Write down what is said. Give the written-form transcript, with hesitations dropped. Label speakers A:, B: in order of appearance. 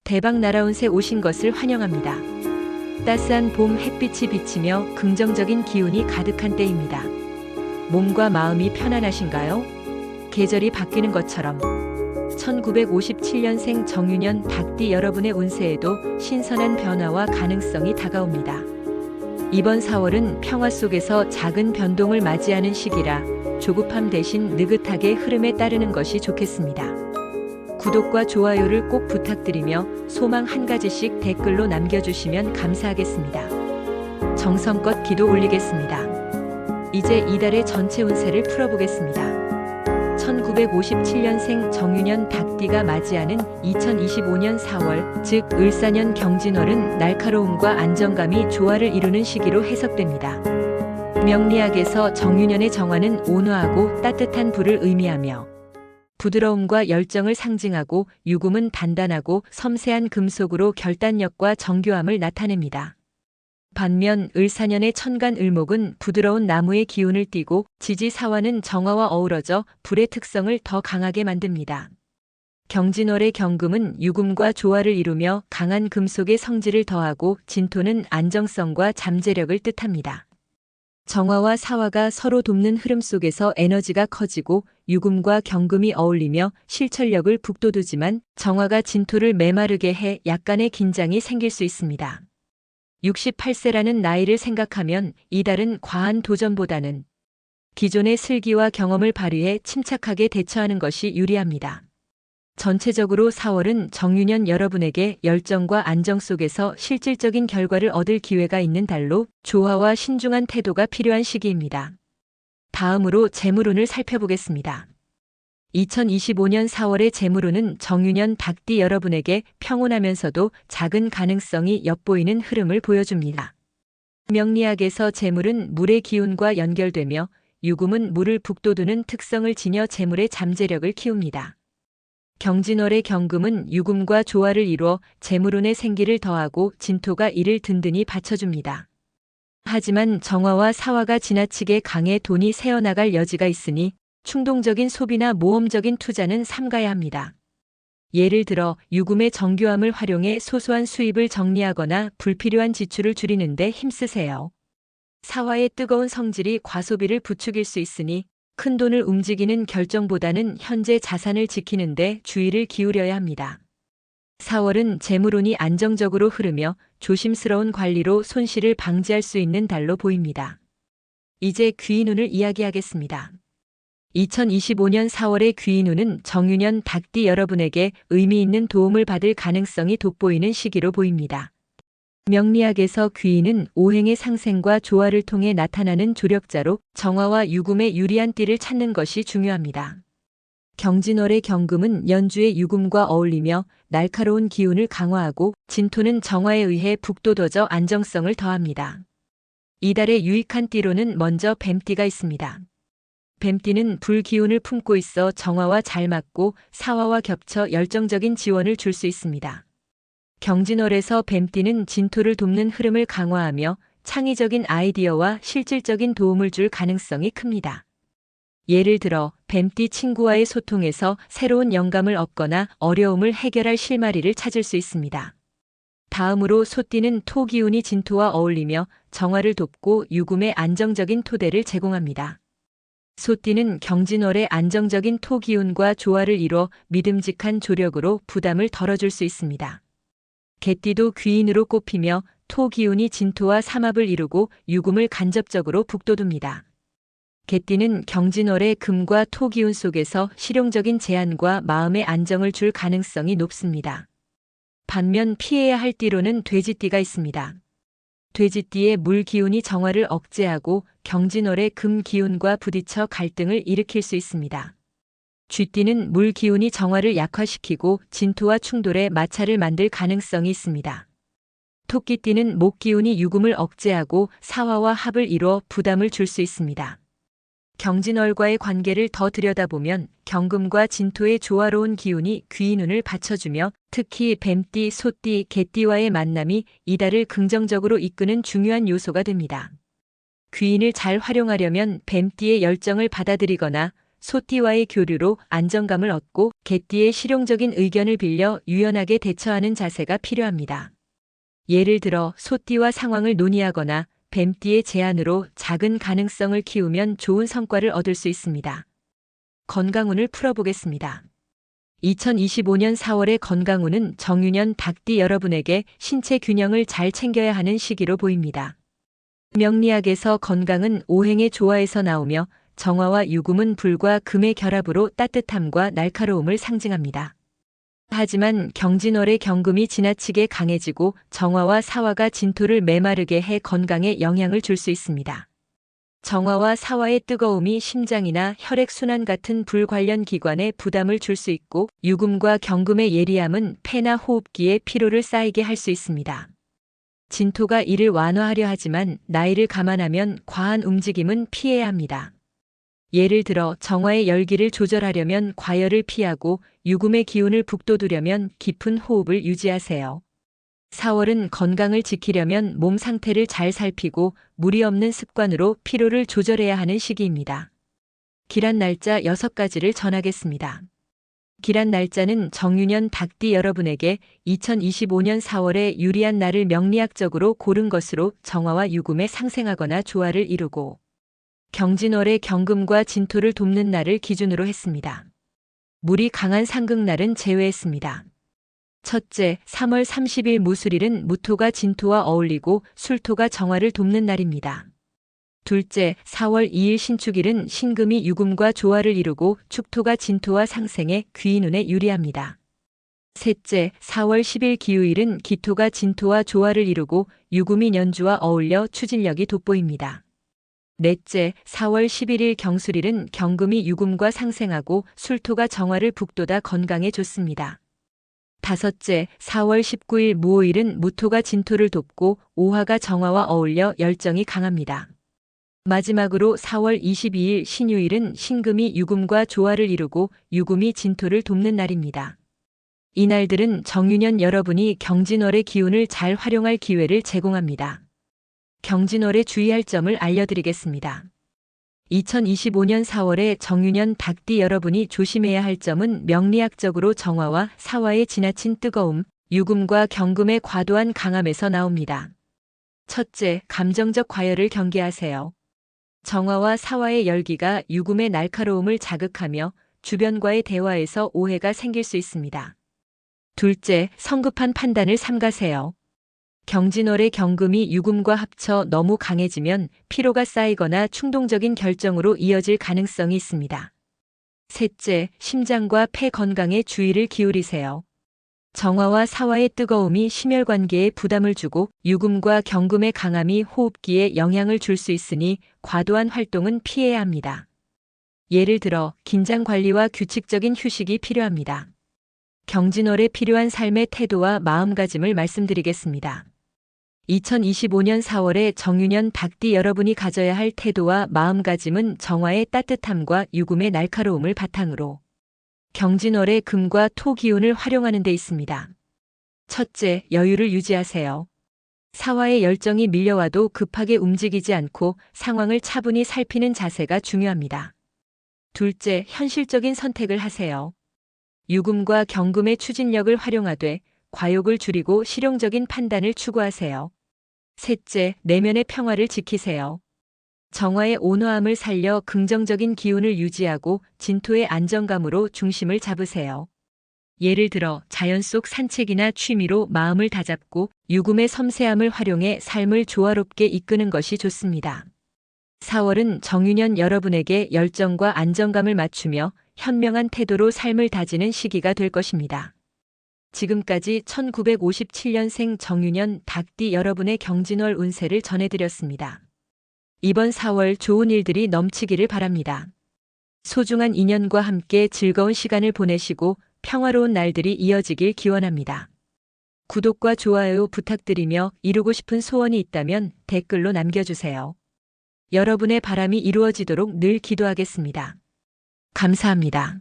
A: 대박 날아온 새 오신 것을 환영합니다. 따스한 봄 햇빛이 비치며 긍정적인 기운이 가득한 때입니다. 몸과 마음이 편안하신가요? 계절이 바뀌는 것처럼 1957년생 정유년 닭띠 여러분의 운세에도 신선한 변화와 가능성이 다가옵니다. 이번 4월은 평화 속에서 작은 변동을 맞이하는 시기라 조급함 대신 느긋하게 흐름에 따르는 것이 좋겠습니다. 구독과 좋아요를 꼭 부탁드리며 소망 한 가지씩 댓글로 남겨주시면 감사하겠습니다. 정성껏 기도 올리겠습니다. 이제 이달의 전체 운세를 풀어보겠습니다. 1957년생 정유년 닭띠가 맞이하는 2025년 4월, 즉 을사년 경진월은 날카로움과 안정감이 조화를 이루는 시기로 해석됩니다. 명리학에서 정유년의 정화는 온화하고 따뜻한 불을 의미하며 부드러움과 열정을 상징하고 유금은 단단하고 섬세한 금속으로 결단력과 정교함을 나타냅니다. 반면 을사년의 천간 을목은 부드러운 나무의 기운을 띠고 지지사화는 정화와 어우러져 불의 특성을 더 강하게 만듭니다. 경진월의 경금은 유금과 조화를 이루며 강한 금속의 성질을 더하고 진토는 안정성과 잠재력을 뜻합니다. 정화와 사화가 서로 돕는 흐름 속에서 에너지가 커지고 유금과 경금이 어울리며 실천력을 북돋우지만 정화가 진토를 메마르게 해 약간의 긴장이 생길 수 있습니다. 68세라는 나이를 생각하면 이달은 과한 도전보다는 기존의 슬기와 경험을 발휘해 침착하게 대처하는 것이 유리합니다. 전체적으로 4월은 정유년 여러분에게 열정과 안정 속에서 실질적인 결과를 얻을 기회가 있는 달로 조화와 신중한 태도가 필요한 시기입니다. 다음으로 재물운을 살펴보겠습니다. 2025년 4월의 재물운은 정유년 닭띠 여러분에게 평온하면서도 작은 가능성이 엿보이는 흐름을 보여줍니다. 명리학에서 재물은 물의 기운과 연결되며 유금은 물을 북돋우는 특성을 지녀 재물의 잠재력을 키웁니다. 경진월의 경금은 유금과 조화를 이루어 재물운의 생기를 더하고 진토가 이를 든든히 받쳐줍니다. 하지만 정화와 사화가 지나치게 강해 돈이 새어나갈 여지가 있으니 충동적인 소비나 모험적인 투자는 삼가야 합니다. 예를 들어 유금의 정교함을 활용해 소소한 수입을 정리하거나 불필요한 지출을 줄이는 데 힘쓰세요. 사화의 뜨거운 성질이 과소비를 부추길 수 있으니 큰돈을 움직이는 결정보다는 현재 자산을 지키는 데 주의를 기울여야 합니다. 4월은 재물운이 안정적으로 흐르며 조심스러운 관리로 손실을 방지할 수 있는 달로 보입니다. 이제 귀인운을 이야기하겠습니다. 2025년 4월의 귀인운은 정유년 닭띠 여러분에게 의미 있는 도움을 받을 가능성이 돋보이는 시기로 보입니다. 명리학에서 귀인은 오행의 상생과 조화를 통해 나타나는 조력자로 정화와 유금의 유리한 띠를 찾는 것이 중요합니다. 경진월의 경금은 연주의 유금과 어울리며 날카로운 기운을 강화하고 진토는 정화에 의해 북돋워져 안정성을 더합니다. 이달의 유익한 띠로는 먼저 뱀띠가 있습니다. 뱀띠는 불 기운을 품고 있어 정화와 잘 맞고 사화와 겹쳐 열정적인 지원을 줄 수 있습니다. 경진월에서 뱀띠는 진토를 돕는 흐름을 강화하며 창의적인 아이디어와 실질적인 도움을 줄 가능성이 큽니다. 예를 들어 뱀띠 친구와의 소통에서 새로운 영감을 얻거나 어려움을 해결할 실마리를 찾을 수 있습니다. 다음으로 소띠는 토 기운이 진토와 어울리며 정화를 돕고 유금의 안정적인 토대를 제공합니다. 소띠는 경진월의 안정적인 토 기운과 조화를 이뤄 믿음직한 조력으로 부담을 덜어줄 수 있습니다. 개띠도 귀인으로 꼽히며 토 기운이 진토와 삼합을 이루고 유금을 간접적으로 북돋웁니다. 개띠는 경진월의 금과 토 기운 속에서 실용적인 제안과 마음의 안정을 줄 가능성이 높습니다. 반면 피해야 할 띠로는 돼지띠가 있습니다. 돼지띠의 물 기운이 정화를 억제하고 경진월의 금 기운과 부딪혀 갈등을 일으킬 수 있습니다. 쥐띠는 물 기운이 정화를 약화시키고 진토와 충돌해 마찰을 만들 가능성이 있습니다. 토끼띠는 목 기운이 유금을 억제하고 사화와 합을 이뤄 부담을 줄 수 있습니다. 경진월과의 관계를 더 들여다보면 경금과 진토의 조화로운 기운이 귀인운을 받쳐주며 특히 뱀띠, 소띠, 개띠와의 만남이 이달을 긍정적으로 이끄는 중요한 요소가 됩니다. 귀인을 잘 활용하려면 뱀띠의 열정을 받아들이거나 소띠와의 교류로 안정감을 얻고 개띠의 실용적인 의견을 빌려 유연하게 대처하는 자세가 필요합니다. 예를 들어 소띠와 상황을 논의하거나 뱀띠의 제안으로 작은 가능성을 키우면 좋은 성과를 얻을 수 있습니다. 건강운을 풀어보겠습니다. 2025년 4월의 건강운은 정유년 닭띠 여러분에게 신체 균형을 잘 챙겨야 하는 시기로 보입니다. 명리학에서 건강은 오행의 조화에서 나오며 정화와 유금은 불과 금의 결합으로 따뜻함과 날카로움을 상징합니다. 하지만 경진월의 경금이 지나치게 강해지고 정화와 사화가 진토를 메마르게 해 건강에 영향을 줄 수 있습니다. 정화와 사화의 뜨거움이 심장이나 혈액순환 같은 불 관련 기관에 부담을 줄 수 있고 유금과 경금의 예리함은 폐나 호흡기에 피로를 쌓이게 할 수 있습니다. 진토가 이를 완화하려 하지만 나이를 감안하면 과한 움직임은 피해야 합니다. 예를 들어 정화의 열기를 조절하려면 과열을 피하고 유금의 기운을 북돋우려면 깊은 호흡을 유지하세요. 4월은 건강을 지키려면 몸 상태를 잘 살피고 무리 없는 습관으로 피로를 조절해야 하는 시기입니다. 기란 날짜 6가지를 전하겠습니다. 기란 날짜는 정유년 닭띠 여러분에게 2025년 4월에 유리한 날을 명리학적으로 고른 것으로 정화와 유금에 상생하거나 조화를 이루고 경진월의 경금과 진토를 돕는 날을 기준으로 했습니다. 물이 강한 상극날은 제외했습니다. 첫째, 3월 30일 무술일은 무토가 진토와 어울리고 술토가 정화를 돕는 날입니다. 둘째, 4월 2일 신축일은 신금이 유금과 조화를 이루고 축토가 진토와 상생해 귀인운에 유리합니다. 셋째, 4월 10일 기우일은 기토가 진토와 조화를 이루고 유금이 년주와 어울려 추진력이 돋보입니다. 넷째, 4월 11일 경술일은 경금이 유금과 상생하고 술토가 정화를 북돋아 건강에 좋습니다. 다섯째, 4월 19일 무오일은 무토가 진토를 돕고 오화가 정화와 어울려 열정이 강합니다. 마지막으로 4월 22일 신유일은 신금이 유금과 조화를 이루고 유금이 진토를 돕는 날입니다. 이날들은 정유년 여러분이 경진월의 기운을 잘 활용할 기회를 제공합니다. 경진월에 주의할 점을 알려드리겠습니다. 2025년 4월에 정유년 닭띠 여러분이 조심해야 할 점은 명리학적으로 정화와 사화의 지나친 뜨거움, 유금과 경금의 과도한 강함에서 나옵니다. 첫째, 감정적 과열을 경계하세요. 정화와 사화의 열기가 유금의 날카로움을 자극하며 주변과의 대화에서 오해가 생길 수 있습니다. 둘째, 성급한 판단을 삼가세요. 경진월의 경금이 유금과 합쳐 너무 강해지면 피로가 쌓이거나 충동적인 결정으로 이어질 가능성이 있습니다. 셋째, 심장과 폐 건강에 주의를 기울이세요. 정화와 사화의 뜨거움이 심혈관계에 부담을 주고 유금과 경금의 강함이 호흡기에 영향을 줄 수 있으니 과도한 활동은 피해야 합니다. 예를 들어 긴장 관리와 규칙적인 휴식이 필요합니다. 경진월에 필요한 삶의 태도와 마음가짐을 말씀드리겠습니다. 2025년 4월에 정유년 닭띠 여러분이 가져야 할 태도와 마음가짐은 정화의 따뜻함과 유금의 날카로움을 바탕으로 경진월의 금과 토 기운을 활용하는 데 있습니다. 첫째, 여유를 유지하세요. 사화의 열정이 밀려와도 급하게 움직이지 않고 상황을 차분히 살피는 자세가 중요합니다. 둘째, 현실적인 선택을 하세요. 유금과 경금의 추진력을 활용하되 과욕을 줄이고 실용적인 판단을 추구하세요. 셋째, 내면의 평화를 지키세요. 정화의 온화함을 살려 긍정적인 기운을 유지하고 진토의 안정감으로 중심을 잡으세요. 예를 들어 자연 속 산책이나 취미로 마음을 다잡고 유금의 섬세함을 활용해 삶을 조화롭게 이끄는 것이 좋습니다. 4월은 정유년 여러분에게 열정과 안정감을 맞추며 현명한 태도로 삶을 다지는 시기가 될 것입니다. 지금까지 1957년생 정유년 닭띠 여러분의 경진월 운세를 전해드렸습니다. 이번 4월 좋은 일들이 넘치기를 바랍니다. 소중한 인연과 함께 즐거운 시간을 보내시고 평화로운 날들이 이어지길 기원합니다. 구독과 좋아요 부탁드리며 이루고 싶은 소원이 있다면 댓글로 남겨주세요. 여러분의 바람이 이루어지도록 늘 기도하겠습니다. 감사합니다.